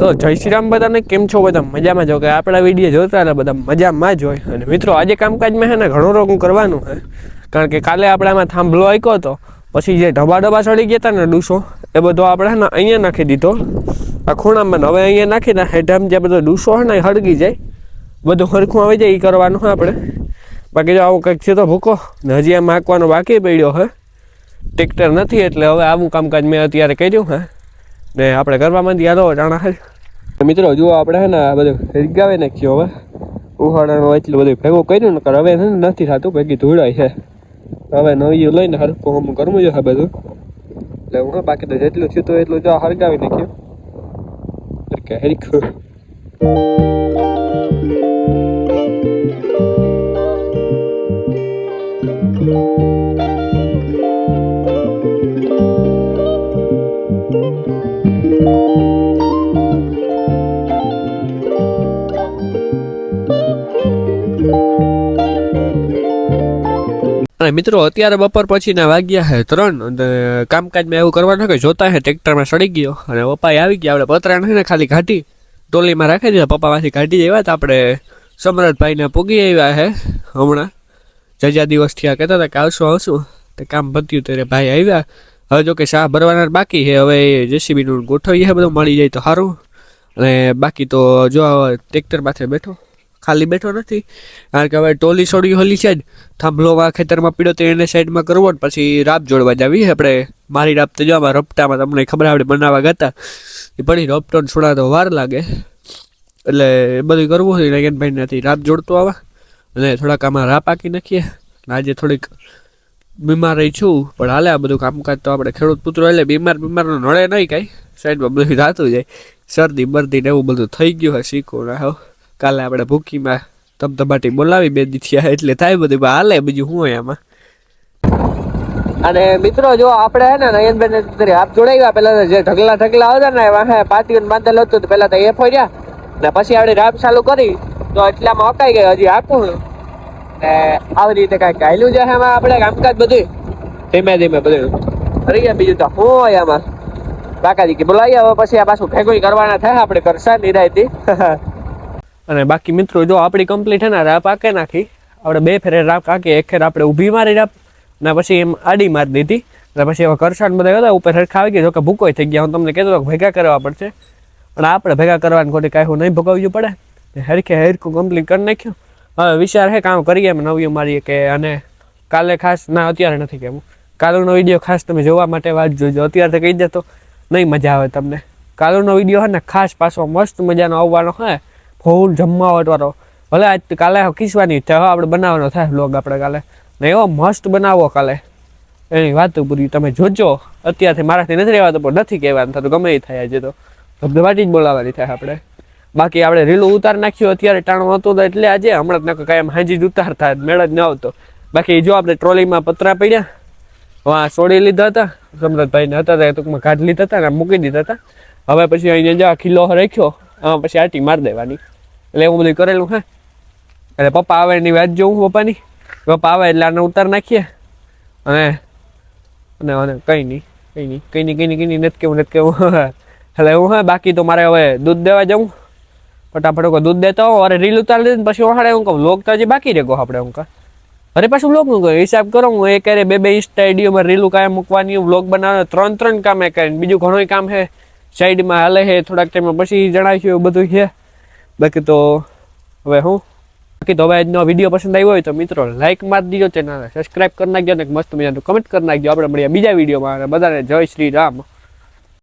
તો જય શ્રી રામ બધાને, કેમ છો બધા? મજામાં જો કે આપણા વિડીયો જોતા હતા બધા મજામાં જ હોય. અને મિત્રો આજે કામકાજમાં છે ને ઘણું રોગું કરવાનું છે, કારણ કે કાલે આપણે આમાં થાંભલો આંક્યો હતો, પછી જે ઢબા સડી ગયા હતા ને ડૂસો, એ બધો આપણે છે ને અહીંયા નાખી દીધો આ ખૂણામાં. હવે અહીંયા નાખીને હેઠામ જે બધો ડૂસો છે ને એ હળગી જાય, બધું હરખું આવી જાય એ કરવાનું હોય આપણે. બાકી જો આવું કંઈક છે તો ભૂકો ને હજી આમ હાંકવાનો બાકી પડ્યો હે, ટ્રેક્ટર નથી એટલે હવે આવું કામકાજ મેં અત્યારે કર્યું હે ને આપણે કરવામાં યાદો જાણા હે. મિત્રો જુઓ આપણે છે ને આ બધું રીગાવી નાખ્યું, હવે ઉહાડાનું એટલું બધું ભેગું કર્યું ને હવે નથી થતું, ભેગી ધૂળાય છે. હવે નવી લઈને હરખું હમ કરવું જોઈએ બધું, એટલે હું બાકી તો જેટલું થયું તો એટલું જો હરગાવી નાખ્યું હરખું. અને મિત્રો અત્યારે બપોર પછીના વાગ્યા છે 3 અને કામકાજમાં એવું કરવાનું કે જોતા હે ટ્રેક્ટરમાં સડી ગયો અને પપ્પાએ આવી ગયા. આપણે પતરાને ને ખાલી ઘાટી ટોલીમાં રાખી દીધા, પપ્પામાંથી કાઢી આવ્યા તો આપણે સમરથભાઈને પૂગી આવ્યા હે હમણાં. જજા દિવસથી આ કહેતા હતા કે આવશું તો કામ પત્યું ત્યારે ભાઈ આવ્યા. હવે જો કે શાહ ભરવાના બાકી છે, હવે જેસીબીનું ગોઠવીએ બધું મળી જાય તો સારું. અને બાકી તો જો ટ્રેક્ટર પાસે બેઠો, ખાલી બેઠો નથી, કારણ કે હવે ટોલી છોડી હોલી છે જ, થાંભલોમાં ખેતરમાં પીડો તો એને સાઈડમાં કરવો ને પછી રાપ જોડવા જાવી આપણે. મારી રાપ તો જો આમાં રપટામાં તમને ખબર આપણે બનાવવા ગયા એ પડી, રપટો ને છોડા તો વાર લાગે એટલે એ બધું કરવું હોય. નગેનભાઈ નથી રાપ જોડતો આવા અને થોડાક આમાં રાપ આંકી નાખીએ. આજે થોડીક બીમાર રહી છું પણ હાલે આ બધું કામકાજ તો આપણે ખેડૂત પુત્રો એટલે બીમારનો નડે નહીં કાંઈ, સાઈડમાં બધું થતું જાય, શરદી બરદી ને એવું બધું થઈ ગયું હોય શીખો ના હો. કાલે આપણે ભૂકીમાં ધબધબાટી બોલાવી 2 દી થયા એટલે થાય બધું હાલે, બીજું શું હોય આમાં. અને મિત્રો જો આપણે હે ને નયનભાઈ હાથ જોડાવ્યા, પેલા જે ઢગલા આવતા ને વાહે પાતીઓને બાંધેલ હતું તો પેલા તો એ ફર્યા ને પછી આપણે રાપ ચાલુ કરી તો એટલામાં અકાઈ ગઈ. હજી આપું ને આવી રીતે કાંઈક કાયલું છે એમાં આપણે કામકાજ બધું ધીમે ધીમે બધું કરી ગયા. બીજું તો શું હોય આમાં, કાકાજી કે બોલાવીએ હવે પછી આ પાછું ભેગું કરવાના થાય આપણે કરશા નિરાયતી. અને બાકી મિત્રો જો આપણી કમ્પ્લીટ છે ને રાપ આંકે નાખી, આપણે 2 ફેરે રાપ આંકી, એક ફેર આપણે ઊભી મારી રાપ ને પછી એમ આડી મારી દીધી અને પછી હવે કરશાન બધા હતા ઉપર હરખા આવી ગયા. જો કે ભૂકોય થઈ ગયા, હું તમને કહેતો ભેગા કરવા પડશે પણ આપણે ભેગા કરવાની ખોટી કાંઈ નહીં ભોગવવું પડે. હરખું કમ્પ્લીટ કરી નાખ્યું. હવે વિચાર છે કામ કરીએ એમ નવીઓ મારીએ કે, અને કાલે ખાસ ના અત્યારે નથી કહેવું, કાલનો વિડીયો ખાસ તમે જોવા માટે વાત જોજો. અત્યારે કહી દે તો નહીં મજા આવે તમને. કાલનો વિડીયો છે ને ખાસ પાછો મસ્ત મજાનો આવવાનો હોય, ફૂલ જમવાવાળો. ભલે આજ કાલે ખીસવાની ઈચ્છા હોય, આપણે બનાવવાનો થાય વ્લોગ આપણે કાલે ને એવો મસ્ત બનાવો કાલે, એની વાત પૂરી તમે જોજો. અત્યારથી મારાથી નથી રહેવાતો પણ નથી કહેવાનું થતું, ગમે એ થાય આજે તો ધબધબાટી જ બોલાવવાની થાય આપણે. બાકી આપણે રીલું ઉતાર નાખ્યું અત્યારે ટાણું હતું એટલે આજે હમણાં જ કાંઈ હાજી જ ઉતારતા મેળ જ ન આવતો. બાકી જો આપણે ટ્રોલીમાં પતરા પડ્યા વાં છોડી લીધા હતા, સમરથભાઈને હતા ટૂંકમાં કાઢી લીધા હતા ને મૂકી દીધા હતા. હવે પછી અહીંયા જ્યાં ખીલો રાખ્યો આમાં પછી આટી મારી દેવાની, એટલે એવું બધું કરેલું હે. એટલે પપ્પા આવે એની વાત જોઉં પપ્પાની, પપ્પા આવે એટલે આને ઉતાર નાખીએ અને કંઈ નહીં નથી કેવું એટલે એવું હે. બાકી તો મારે હવે દૂધ દેવા જાઉં, ફટાફટ દૂધ દેતા હોઉં, અરે રીલ ઉતારી દે પછી વહાડે હું કહું વ્લોગ તો હજી બાકી રહે આપણે હું કહું. અરે પાછું વ્લોગનું કહું હિસાબ કરો, હું એ કરે 2 ઇન્સ્ટા આઈડીઓમાં રીલું કાંઈ મૂકવાની, વ્લોગ બનાવવાનું 3 કામ એ કરીને, બીજું ઘણું કામ છે સાઈડમાં હાલે છે. થોડાક ટાઈમમાં પછી જણાવીશું એવું બધું છે. બાકી તો હવે આજનો વિડીયો પસંદ આવ્યો હોય તો મિત્રો લાઈક મારી દીજો, ચેનલને સબસ્ક્રાઈબ કરી નાખજો અને મસ્ત મજાનું કમેન્ટ કરી નાખજો. આપણે મળીએ બીજા વિડીયોમાં. બધાને જય શ્રી રામ.